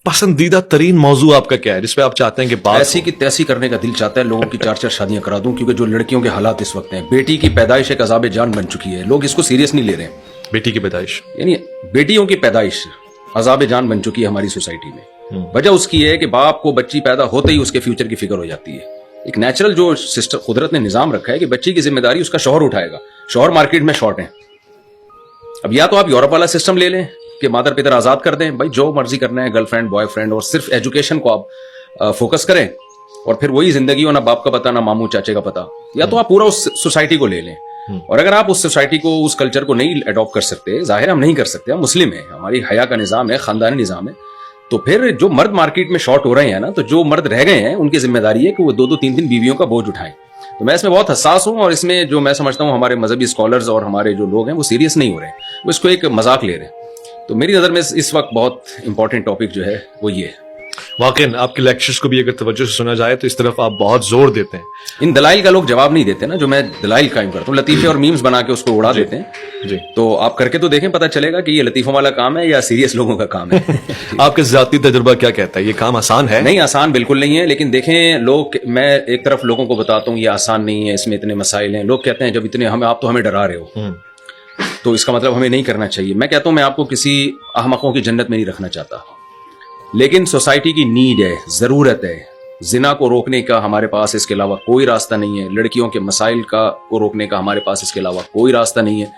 पसंदीदा तरीन मौजू आपका क्या है जिसपे आप चाहते हैं कि बात ऐसी की तैसी करने का दिल चाहता है, लोगों की 4-4 शादियां करा दूं, क्योंकि जो लड़कियों के हालात इस वक्त हैं, बेटी की पैदाइश एक अजाब जान बन चुकी है, लोग इसको सीरियस नहीं ले रहे हैं। बेटी की पैदाइश, यानी बेटियों की पैदाइश अजाब जान बन चुकी है हमारी सोसाइटी में। वजह उसकी है कि बाप को बच्ची पैदा होते ही उसके फ्यूचर की फिक्र हो जाती है। एक नेचुरल जो सिस्टम कुदरत ने निजाम रखा है कि बच्ची की जिम्मेदारी उसका शौहर उठाएगा। शौहर मार्केट में शॉर्ट है। अब या तो आप यूरोप वाला सिस्टम ले लें कि माता पिता आजाद कर दें, भाई जो मर्जी करना है, गर्लफ्रेंड बॉयफ्रेंड, और सिर्फ एजुकेशन को आप फोकस करें, और फिर वही जिंदगी हो, ना बाप का पता ना मामू चाचे का पता। या तो आप पूरा उस सोसाइटी को ले लें, और अगर आप उस सोसाइटी को, उस कल्चर को नहीं अडॉप्ट कर सकते, जाहिर हम नहीं कर सकते, हम मुस्लिम है, हमारी हया का निजाम है, खानदानी निजाम है, तो फिर जो मर्द मार्केट में शॉर्ट हो रहे हैं ना, तो जो मर्द रह गए हैं उनकी जिम्मेदारी है कि वो 2-2 3-3 बीवियों का बोझ उठाएं। तो मैं इसमें बहुत हसास हूं, और इसमें जो मैं समझता हूं हमारे मजहबी स्कॉलर्स और हमारे जो लोग हैं वो सीरियस नहीं हो रहे हैं, वो इसको एक मजाक ले रहे हैं। तो मेरी नजर में इस वक्त बहुत इंपॉर्टेंट टॉपिक जो है वो ये है। वाकई आपके लेक्चर्स को भी अगर तवज्जो से सुना जाए तो इस तरफ आप बहुत जोर देते हैं। इन दलाइल का लोग जवाब नहीं देते ना, जो मैं दलाइल कायम करता हूँ, लतीफे और मीम्स बना के उसको उड़ा देते हैं जी। तो आप करके तो देखें, पता चलेगा कि ये लतीफों वाला काम है या सीरियस लोगों का काम है। आपका ज़ाती तजुर्बा क्या कहता है, ये काम आसान है? नहीं, आसान बिल्कुल नहीं है, लेकिन देखें लोग, मैं एक तरफ लोगों को बताता हूँ ये आसान नहीं है, इसमें इतने मसाइल हैं, लोग कहते हैं जब इतने हमें, आप तो हमें डरा रहे हो तो इसका मतलब हमें नहीं करना चाहिए। मैं कहता हूं मैं आपको किसी अहमकों की जन्नत में नहीं रखना चाहता, लेकिन सोसाइटी की नीड है, जरूरत है। जिना को रोकने का हमारे पास इसके अलावा कोई रास्ता नहीं है, लड़कियों के मसाइल को रोकने का हमारे पास इसके अलावा कोई रास्ता नहीं है।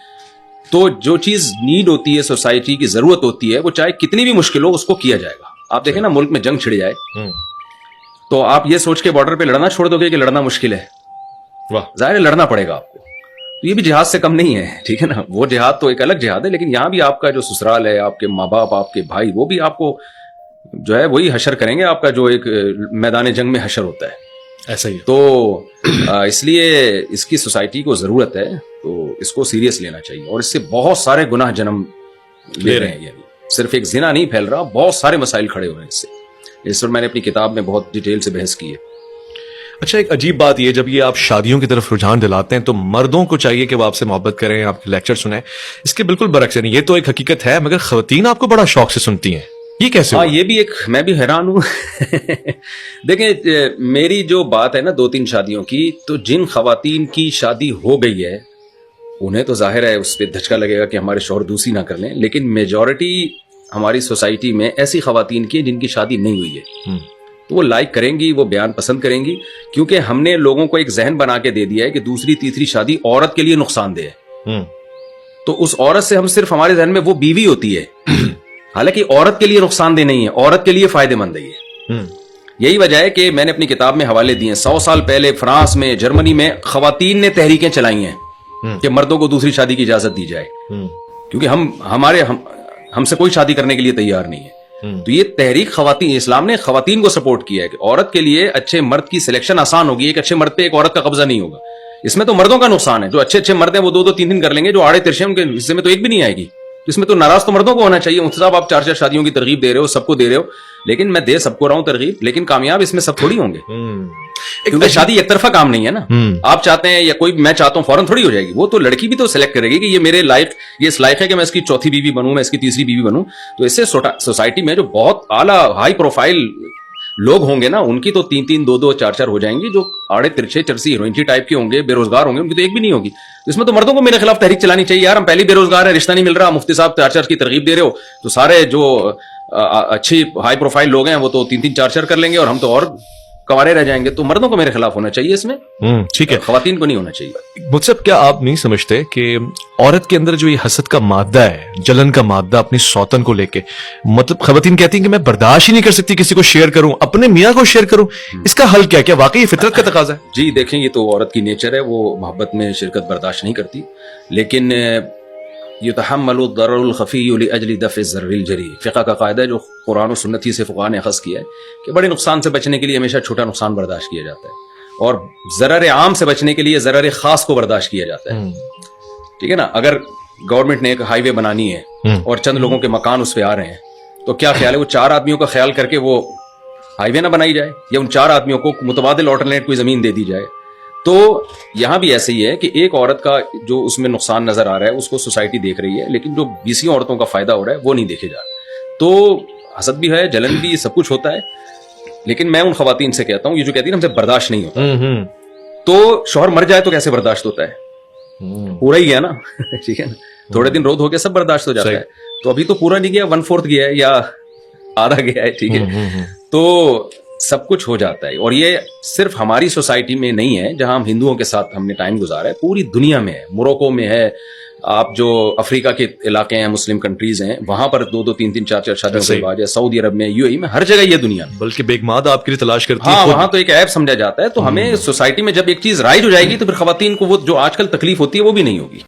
तो जो चीज नीड होती है, सोसाइटी की जरूरत होती है, वो चाहे कितनी भी मुश्किल हो उसको किया जाएगा। आप देखें ना, मुल्क में जंग छिड़ जाए तो आप ये सोच के बॉर्डर पे लड़ना छोड़ दोगे कि लड़ना मुश्किल है? वाह, जाहिर है लड़ना पड़ेगा आपको। तो ये भी जिहाद से कम नहीं है, ठीक है ना। वो जिहाद तो एक अलग जिहाद है, लेकिन यहाँ भी आपका जो ससुराल है, आपके माँ बाप, आपके भाई, वो भी आपको जो है वही हशर करेंगे, आपका जो एक मैदान जंग में हशर होता है। ऐसा ही तो इसलिए इसकी सोसाइटी को जरूरत है, तो इसको सीरियस लेना चाहिए। और इससे बहुत सारे गुनाह जन्म ले रहे हैं, ये सिर्फ एक जिना नहीं फैल रहा, बहुत सारे मसाइल खड़े हो रहे हैं इससे। इस पर मैंने अपनी किताब में बहुत डिटेल से बहस की है। अच्छा, एक अजीब बात ये, जब ये आप शादियों की तरफ रुझान दिलाते हैं तो मर्दों को चाहिए कि वो आपसे मोहब्बत करें, आपके लेक्चर सुने। इसके बिल्कुल बरक्स है, ये तो एक हकीकत है, मगर खवातीन आपको बड़ा शौक से सुनती हैं, ये कैसे? हाँ, ये भी एक, मैं भी हैरान हूं। देखें, मेरी जो बात है ना 2-3 शादियों की, तो जिन खवातीन की शादी हो गई है उन्हें तो जाहिर है उस पर धचका लगेगा कि हमारे शौहर दूसरी ना कर लें, लेकिन मेजॉरिटी हमारी सोसाइटी में ऐसी खवातीन की जिनकी शादी नहीं हुई है, तो वो लाइक करेंगी, वो बयान पसंद करेंगी, क्योंकि हमने लोगों को एक जहन बना के दे दिया है कि दूसरी तीसरी शादी औरत के लिए नुकसानदेह है। तो उस औरत से हम सिर्फ, हमारे जहन में वो बीवी होती है, हालांकि औरत के लिए नुकसानदेह नहीं है, औरत के लिए फायदेमंद है ये। यही वजह है कि मैंने अपनी किताब में हवाले दिए। 100 साल पहले फ्रांस में, जर्मनी में खवातीन ने तहरीकें चलाई हैं कि मर्दों को दूसरी शादी की इजाजत दी जाए, क्योंकि हमसे कोई शादी करने के लिए तैयार नहीं है। तो ये तहरीक खवातीन, इस्लाम ने खवातीन को सपोर्ट किया है कि औरत के लिए अच्छे मर्द की सिलेक्शन आसान होगी, एक अच्छे मर्द पे एक औरत का कब्जा नहीं होगा। इसमें तो मर्दों का नुकसान है, जो अच्छे अच्छे मर्द हैं वो 2-2 3-3 कर लेंगे, जो आड़े तिरछे उनके हिस्से में तो एक भी नहीं आएगी। इसमें तो नाराज तो मर्दों को होना चाहिए। मुफ्ती साहब, आप 4-4 शादियों की तरगीब दे रहे हो, सबको दे रहे हो, लेकिन मैं दे सबको रहा हूं तरगीब, लेकिन कामयाब इसमें सब थोड़ी होंगे, क्योंकि शादी एक तरफा काम नहीं है ना। आप चाहते हैं या कोई, मैं चाहता हूं, फौरन थोड़ी हो जाएगी। वो तो लड़की भी तो सिलेक्ट करेगी कि ये मेरे लायक, ये इस लायक है कि मैं इसकी चौथी बीवी बनूं, मैं इसकी तीसरी बीवी बनूं। तो इससे सोसाइटी में जो बहुत आला हाई प्रोफाइल लोग होंगे ना, उनकी तो 3-3 2-2 4-4 हो जाएंगी। जो आड़े तिरछे चरसी हीरोइनची टाइप के होंगे, बेरोजगार होंगे, उनकी तो एक भी नहीं होगी। इसमें तो मर्दों को मेरे खिलाफ तहरीक चलानी चाहिए, यार हम पहले बेरोजगार है, रिश्ता नहीं मिल रहा, मुफ्ती साहब 4-4 की तरगीब दे रहे हो, तो सारे जो अच्छी हाई प्रोफाइल लोग हैं वो तो 3-3 4-4 कर लेंगे, और हम तो और कंवारे रह जाएंगे। तो मर्दों को मेरे खिलाफ होना चाहिए इसमें, ठीक है, खवातीन को नहीं होना चाहिए। मुझसे क्या आप नहीं समझते कि औरत के अंदर जो ये हसद का मादा है, जलन का मादा अपनी सौतन को लेके, मतलब खवातीन कहती हैं कि मैं बर्दाश्त ही नहीं कर सकती किसी को शेयर करूं, अपने मियाँ को शेयर करूं, इसका हल क्या? क्या वाकई फितरत का तकाजा है? जी देखें, ये तो औरत की नेचर है, वो मोहब्बत में शिरकत बर्दाश्त नहीं करती, लेकिन युतहम्मलु दर्रुल खफी लिअजलि दफ़ ज़र्रिल जरी, फ़िक़्ह का कायदा है जो कुरान और सुन्नत ही से फ़ुक़हा ने अख़ज़ किया है कि बड़े नुकसान से बचने के लिए हमेशा छोटा नुकसान बर्दाश्त किया जाता है, और ज़रर आम से बचने के लिए ज़रर ख़ास को बर्दाश्त किया जाता है। ठीक है ना। अगर गवर्नमेंट ने एक हाईवे बनानी है और चंद लोगों के मकान उस पर आ रहे हैं, तो क्या ख्याल है वो 4 आदमियों का ख्याल करके वो हाईवे ना बनाई जाए, या उन 4 आदमियों को मुतबादिल ऑल्टरनेट कोई ज़मीन दे दी जाए? तो यहां भी ऐसे ही है कि एक औरत का जो उसमें नुकसान नजर आ रहा है उसको सोसाइटी देख रही है, लेकिन जो 20 औरतों का फायदा हो रहा है वो नहीं देखे जा रहा। तो حسد بھی ہے, جلن بھی, سب کچھ ہوتا ہے. لیکن میں ان خواتین سے کہتا ہوں یہ جو کہتی ہے نا ہم سے برداشت نہیں ہوتا, تو شوہر مر جائے تو کیسے برداشت ہوتا ہے؟ پورا ہی گیا نا. ٹھیک ہے نا, تھوڑے دن روز ہو کے سب برداشت ہو جاتا ہے. تو ابھی تو پورا نہیں گیا, 1/4 گیا ہے یا آدھا گیا ہے. ٹھیک ہے, تو سب کچھ ہو جاتا ہے. اور یہ صرف ہماری سوسائٹی میں نہیں ہے جہاں ہم ہندوؤں کے ساتھ ہم نے ٹائم گزارا ہے, پوری دنیا میں ہے. موروکو میں ہے, آپ جو افریقہ کے علاقے ہیں, مسلم کنٹریز ہیں, وہاں پر 2-2, 3-3, 4-4 شادیوں کے رواج ہے. سعودی عرب میں, UAE میں, ہر جگہ یہ دنیا میں. بلکہ بیگمات آپ کے لیے تلاش کرتی ہاں, ہے وہاں تو ایک عیب سمجھا جاتا ہے. تو ہمیں سوسائٹی میں جب ایک چیز رائج ہو جائے گی تو پھر خواتین کو وہ جو آج کل تکلیف ہوتی ہے وہ بھی نہیں ہوگی.